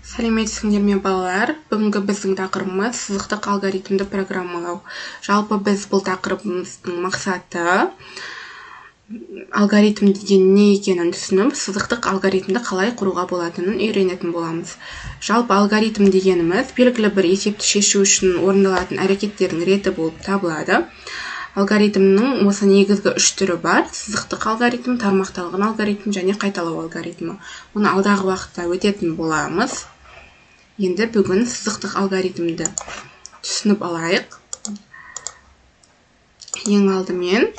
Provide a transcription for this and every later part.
Сәлеметсіңдер ме балалар? Бүгінгі біздің тақырыбымыз сызықтық алгоритмді программалау. Жалпы біз бұл тақырыбымыздың мақсаты алгоритм деген не екенін түсініп, сызықтық алгоритмді қалай құруға болатынын үйренетін боламыз. Жалпы алгоритм дегеніміз белгілі бір есепті шешу үшін орындалатын әрекеттердің реті болып табылады. Алгоритмнің осы негізгі үш түрі бар: сызықтық алгоритм, тармақталған алгоритм және қайталау алгоритмі. Оны алдағы уақытта өтетін боламыз. Енді бүгін сызықтық алгоритмді түсініп алайық. Ең алдымен,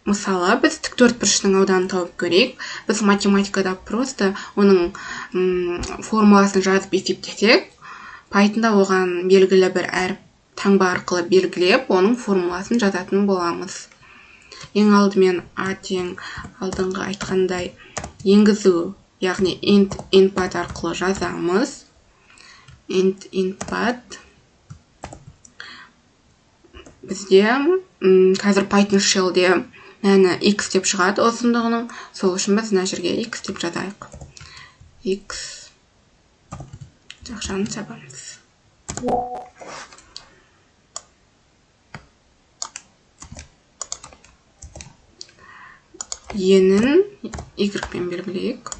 мысалы, біз тіктөртбұрыштың ауданын тауып көрейік. Біз математикада просто оның формуласын жазып есептесек, Pythonда оған белгілі бір әріп таңба арқылы белгілеп, оның формуласын жазатын боламыз. Ең алдымен А тең алдыңғы айтқандай енгізу, яғни int input арқылы жазамыз. Int input бізде қазір Python shell'де мәні x деп шығады ұзындығының. Сол үшін біз мына жерге x деп жазайық. X жақшаны табамыз. Енін y-пен белгілейік.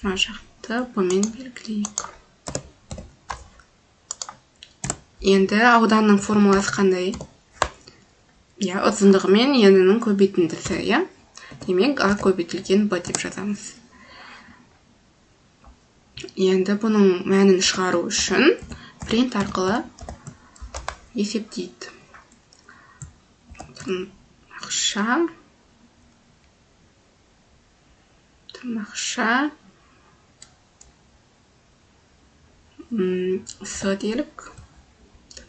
Мына жақты бұмен белгілейік. Енді ауданның формуласы қандай? Ұзындығы мен енінің көбейтіндісі. Демек, А көбейтілген Б деп жазамыз. Енді бұның мәнін шығару үшін print арқылы есептейді. Ақша С делік.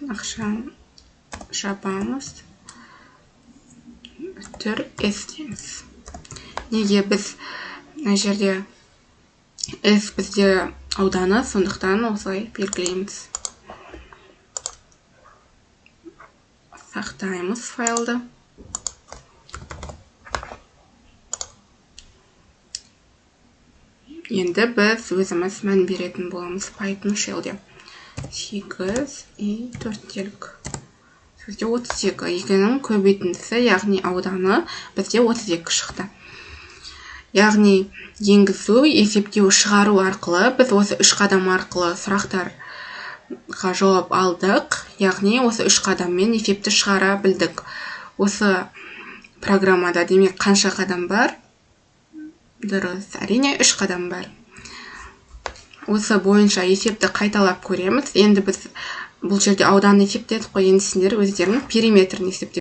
Ақша жабамыз. Түр S дейміз. Неге біз мына жерде S бізде ауданы, сондықтан осылай белгілейміз. Сақтаймыз файлды. Енді біз өзіміз мән беретін боламыз Python shell'де. 8 и 4 делік. Бізде 32. Екінің көбейтіндісі, яғни ауданы бізде 32 шықты. Яғни енгізу, есептеу, шығару арқылы біз осы үш қадам арқылы сұрақтарға жауап алдық. Яғни осы үш қадаммен есепті шығара білдік. Осы программада демек қанша қадам бар? Дұрыс, әрине 3 қадам бар. Осы бойынша есепті қайталап көреміз. Енді біз бұл жерде ауданын есептедік қой, енді сендер өздерінің периметрін есептеп